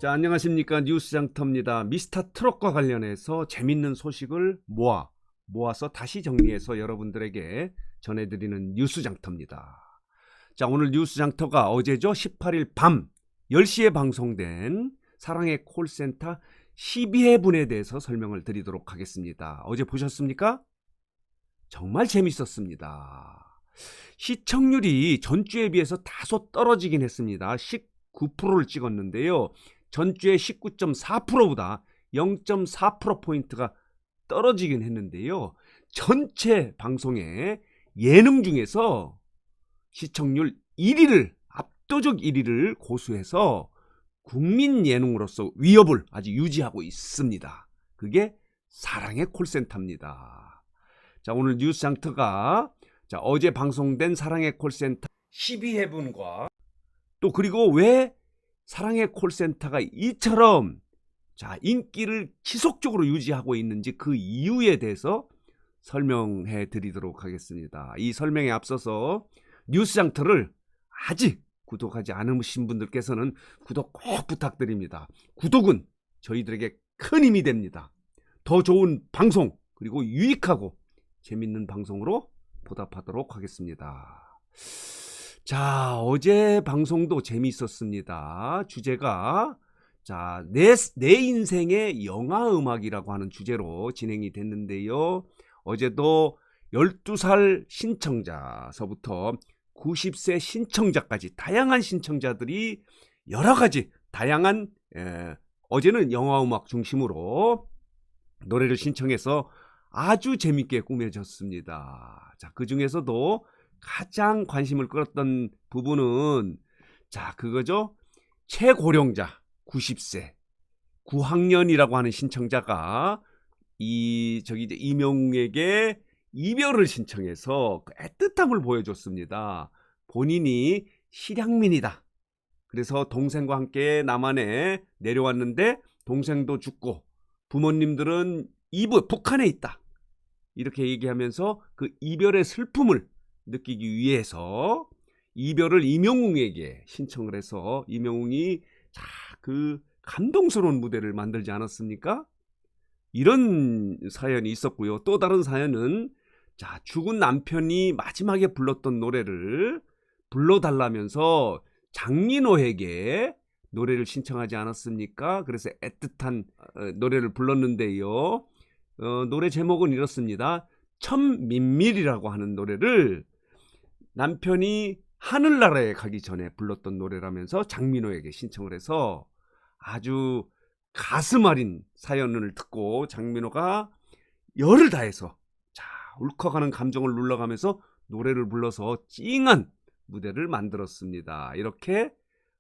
자, 안녕하십니까. 뉴스장터입니다. 미스터 트롯과 관련해서 재밌는 소식을 모아서 다시 정리해서 여러분들에게 전해드리는 뉴스장터입니다. 자, 오늘 뉴스장터가 어제죠. 18일 밤 10시에 방송된 사랑의 콜센터 12회분에 대해서 설명을 드리도록 하겠습니다. 어제 보셨습니까? 정말 재밌었습니다. 시청률이 전주에 비해서 다소 떨어지긴 했습니다. 19%를 찍었는데요. 전주의 19.4%보다 0.4%포인트가 떨어지긴 했는데요. 전체 방송의 예능 중에서 시청률 1위를, 압도적 1위를 고수해서 국민 예능으로서 위협을 아직 유지하고 있습니다. 그게 사랑의 콜센터입니다. 자, 오늘 뉴스장터가 어제 방송된 사랑의 콜센터 12회분과 또 그리고 왜 사랑의 콜센터가 이처럼 인기를 지속적으로 유지하고 있는지 그 이유에 대해서 설명해 드리도록 하겠습니다. 이 설명에 앞서서 뉴스장터를 아직 구독하지 않으신 분들께서는 구독 꼭 부탁드립니다. 구독은 저희들에게 큰 힘이 됩니다. 더 좋은 방송 그리고 유익하고 재밌는 방송으로 보답하도록 하겠습니다. 자, 어제 방송도 재미있었습니다. 주제가 내 인생의 영화음악이라고 하는 주제로 진행이 됐는데요. 어제도 12살 신청자서부터 90세 신청자까지 다양한 신청자들이 여러 가지 다양한 어제는 영화음악 중심으로 노래를 신청해서 아주 재밌게 꾸며졌습니다. 자, 그 중에서도 가장 관심을 끌었던 부분은 그거죠. 최고령자 90세 9학년이라고 하는 신청자가 이명웅에게 이별을 신청해서 그 애틋함을 보여줬습니다. 본인이 실향민이다. 그래서 동생과 함께 남한에 내려왔는데 동생도 죽고 부모님들은 북한에 있다. 이렇게 얘기하면서 그 이별의 슬픔을 느끼기 위해서 이별을 이명웅에게 신청을 해서 이명웅이 그 감동스러운 무대를 만들지 않았습니까? 이런 사연이 있었고요. 또 다른 사연은 죽은 남편이 마지막에 불렀던 노래를 불러달라면서 장민호에게 노래를 신청하지 않았습니까? 그래서 애틋한 노래를 불렀는데요. 노래 제목은 이렇습니다. 천민밀이라고 하는 노래를 남편이 하늘나라에 가기 전에 불렀던 노래라면서 장민호에게 신청을 해서 아주 가슴 아린 사연을 듣고 장민호가 열을 다해서 울컥하는 감정을 눌러가면서 노래를 불러서 찡한 무대를 만들었습니다. 이렇게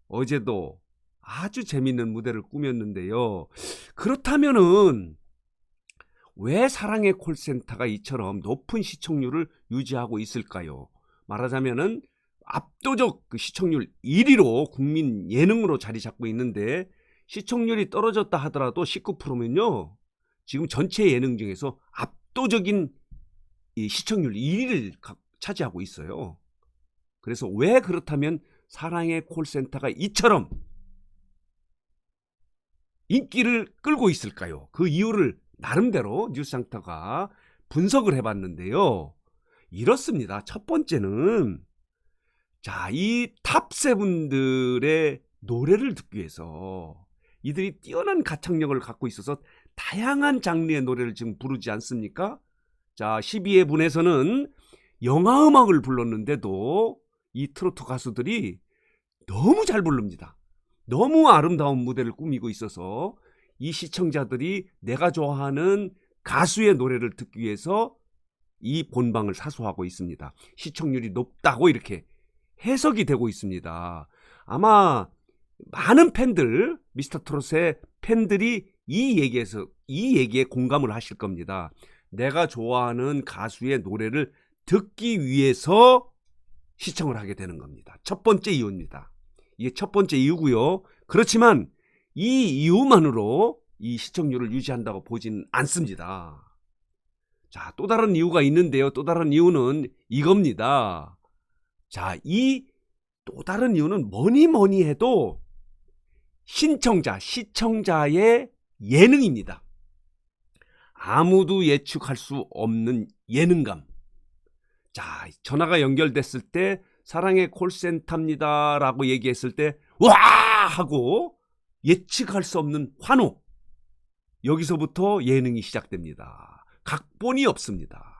어제도 아주 재밌는 무대를 꾸몄는데요. 그렇다면은 왜 사랑의 콜센터가 이처럼 높은 시청률을 유지하고 있을까요? 말하자면은 압도적 그 시청률 1위로 국민 예능으로 자리 잡고 있는데 시청률이 떨어졌다 하더라도 19%면요. 지금 전체 예능 중에서 압도적인 이 시청률 1위를 차지하고 있어요. 그래서 왜 그렇다면 사랑의 콜센터가 이처럼 인기를 끌고 있을까요? 그 이유를 나름대로 뉴스장터가 분석을 해봤는데요. 이렇습니다. 첫 번째는 이 탑7들의 노래를 듣기 위해서 이들이 뛰어난 가창력을 갖고 있어서 다양한 장르의 노래를 지금 부르지 않습니까? 12회 분에서는 영화음악을 불렀는데도 이 트로트 가수들이 너무 잘 부릅니다. 너무 아름다운 무대를 꾸미고 있어서 이 시청자들이 내가 좋아하는 가수의 노래를 듣기 위해서 이 본방을 사수하고 있습니다. 시청률이 높다고 이렇게 해석이 되고 있습니다. 아마 많은 팬들, 미스터 트롯의 팬들이 이 얘기에 공감을 하실 겁니다. 내가 좋아하는 가수의 노래를 듣기 위해서 시청을 하게 되는 겁니다. 첫 번째 이유입니다. 이게 첫 번째 이유고요. 그렇지만 이 이유만으로 이 시청률을 유지한다고 보진 않습니다. 또 다른 이유가 있는데요. 또 다른 이유는 이겁니다. 이 또 다른 이유는 뭐니 해도 신청자, 시청자의 예능입니다. 아무도 예측할 수 없는 예능감. 자, 전화가 연결됐을 때 사랑의 콜센터입니다 라고 얘기했을 때 와! 하고 예측할 수 없는 환호. 여기서부터 예능이 시작됩니다. 각본이 없습니다.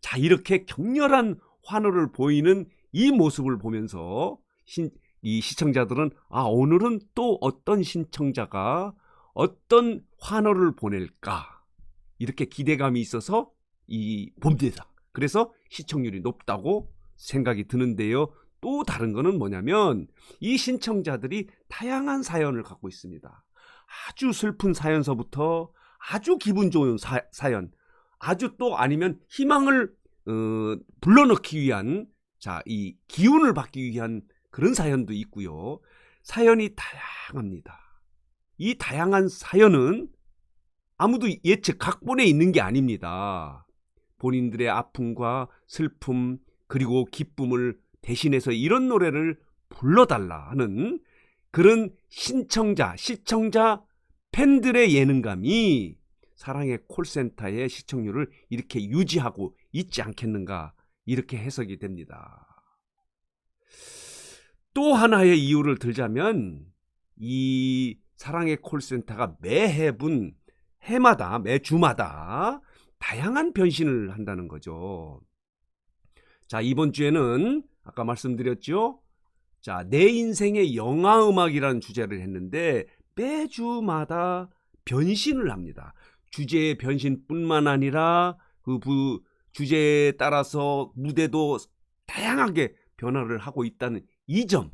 자, 이렇게 격렬한 환호를 보이는 이 모습을 보면서 이 시청자들은 오늘은 또 어떤 신청자가 어떤 환호를 보낼까 이렇게 기대감이 있어서 봅니다. 그래서 시청률이 높다고 생각이 드는데요. 또 다른 거는 뭐냐면 이 신청자들이 다양한 사연을 갖고 있습니다. 아주 슬픈 사연서부터 아주 기분 좋은 사연, 아주 또 아니면 희망을 불러넣기 위한 이 기운을 받기 위한 그런 사연도 있고요. 사연이 다양합니다. 이 다양한 사연은 아무도 예측 각본에 있는 게 아닙니다. 본인들의 아픔과 슬픔 그리고 기쁨을 대신해서 이런 노래를 불러달라 하는 그런 시청자 팬들의 예능감이 사랑의 콜센터의 시청률을 이렇게 유지하고 있지 않겠는가 이렇게 해석이 됩니다. 또 하나의 이유를 들자면 이 사랑의 콜센터가 매주마다 다양한 변신을 한다는 거죠. 자, 이번 주에는 아까 말씀드렸죠. 자, 내 인생의 영화 음악이라는 주제를 했는데 매주마다 변신을 합니다. 주제의 변신뿐만 아니라 그 주제에 따라서 무대도 다양하게 변화를 하고 있다는 이 점.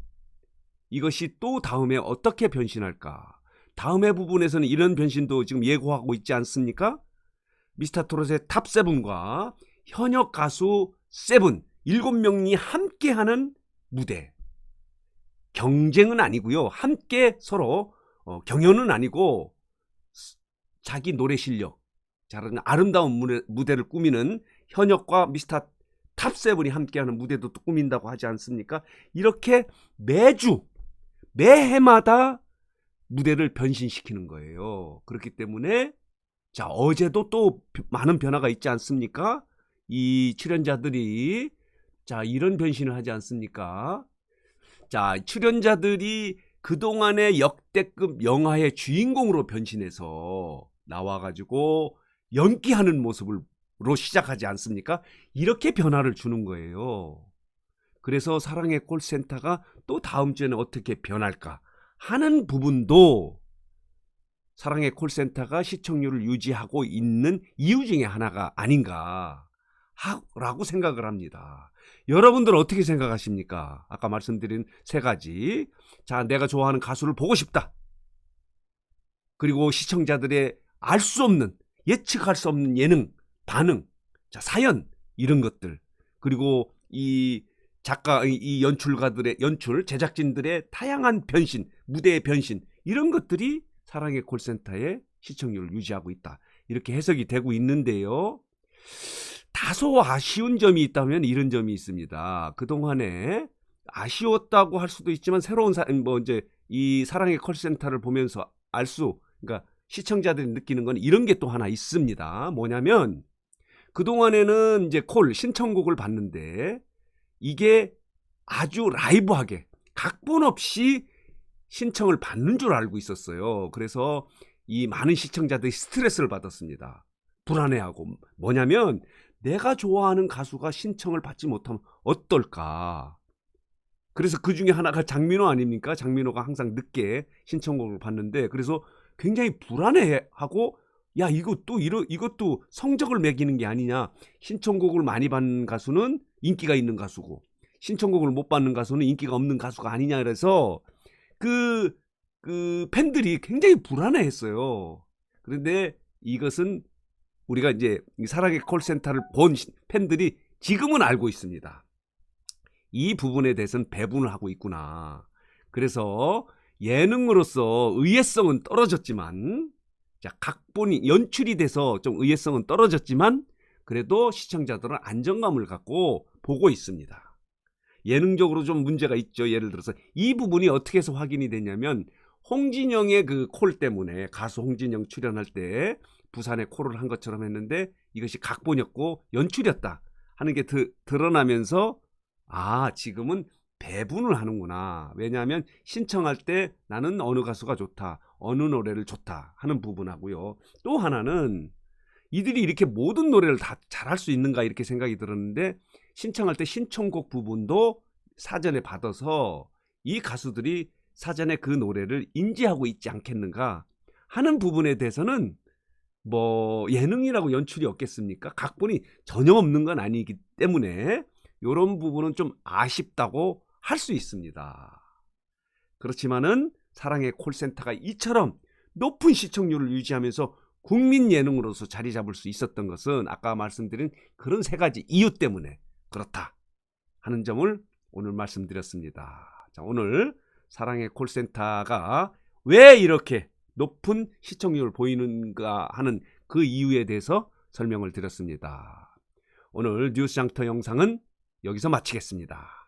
이것이 또 다음에 어떻게 변신할까? 다음의 부분에서는 이런 변신도 지금 예고하고 있지 않습니까? 미스터트롯의 탑7과 현역 가수 7명이 함께하는 무대. 경쟁은 아니고요. 함께 서로 경연은 아니고 자기 노래 실력, 아름다운 무대를 꾸미는 현역과 미스터 탑7이 함께하는 무대도 또 꾸민다고 하지 않습니까? 이렇게 매해마다 무대를 변신시키는 거예요. 그렇기 때문에 자, 어제도 또 많은 변화가 있지 않습니까? 이 출연자들이 이런 변신을 하지 않습니까? 자, 출연자들이 그동안의 역대급 영화의 주인공으로 변신해서 나와가지고 연기하는 모습으로 시작하지 않습니까? 이렇게 변화를 주는 거예요. 그래서 사랑의 콜센터가 또 다음 주에는 어떻게 변할까 하는 부분도 사랑의 콜센터가 시청률을 유지하고 있는 이유 중에 하나가 아닌가 라고 생각을 합니다. 여러분들은 어떻게 생각하십니까? 아까 말씀드린 세 가지. 자, 내가 좋아하는 가수를 보고 싶다. 그리고 시청자들의 알 수 없는, 예측할 수 없는 예능, 반응, 자, 사연 이런 것들. 그리고 이 작가, 이 연출가들의 제작진들의 다양한 변신, 무대의 변신 이런 것들이 사랑의 콜센터의 시청률을 유지하고 있다. 이렇게 해석이 되고 있는데요. 다소 아쉬운 점이 있다면 이런 점이 있습니다. 그동안에 아쉬웠다고 할 수도 있지만 새로운 이 사랑의 콜센터를 보면서 그러니까 시청자들이 느끼는 건 이런 게 또 하나 있습니다. 뭐냐면 그동안에는 이제 신청곡을 받는데 이게 아주 라이브하게 각본 없이 신청을 받는 줄 알고 있었어요. 그래서 이 많은 시청자들이 스트레스를 받았습니다. 불안해하고. 뭐냐면 내가 좋아하는 가수가 신청을 받지 못하면 어떨까. 그래서 그 중에 하나가 장민호 아닙니까? 장민호가 항상 늦게 신청곡을 받는데 그래서 굉장히 불안해하고 야, 이것도 성적을 매기는 게 아니냐. 신청곡을 많이 받는 가수는 인기가 있는 가수고 신청곡을 못 받는 가수는 인기가 없는 가수가 아니냐. 그래서 그 팬들이 굉장히 불안해했어요. 그런데 이것은 우리가 이제 사랑의 콜센터를 본 팬들이 지금은 알고 있습니다. 이 부분에 대해서는 배분을 하고 있구나. 그래서 예능으로서 의외성은 떨어졌지만 각본이 연출이 돼서 좀 의외성은 떨어졌지만 그래도 시청자들은 안정감을 갖고 보고 있습니다. 예능적으로 좀 문제가 있죠. 예를 들어서 이 부분이 어떻게 해서 확인이 되냐면 홍진영의 그 콜 때문에 가수 홍진영 출연할 때 부산에 콜을 한 것처럼 했는데 이것이 각본이었고 연출이었다 하는 게 드러나면서 지금은 배분을 하는구나. 왜냐하면 신청할 때 나는 어느 가수가 좋다, 어느 노래를 좋다 하는 부분하고요. 또 하나는 이들이 이렇게 모든 노래를 다 잘할 수 있는가 이렇게 생각이 들었는데 신청할 때 신청곡 부분도 사전에 받아서 이 가수들이 사전에 그 노래를 인지하고 있지 않겠는가 하는 부분에 대해서는 뭐 예능이라고 연출이 없겠습니까? 각본이 전혀 없는 건 아니기 때문에 이런 부분은 좀 아쉽다고 할 수 있습니다. 그렇지만은 사랑의 콜센터가 이처럼 높은 시청률을 유지하면서 국민 예능으로서 자리 잡을 수 있었던 것은 아까 말씀드린 그런 세 가지 이유 때문에 그렇다 하는 점을 오늘 말씀드렸습니다. 자, 오늘 사랑의 콜센터가 왜 이렇게 높은 시청률을 보이는가 하는 그 이유에 대해서 설명을 드렸습니다. 오늘 뉴스장터 영상은 여기서 마치겠습니다.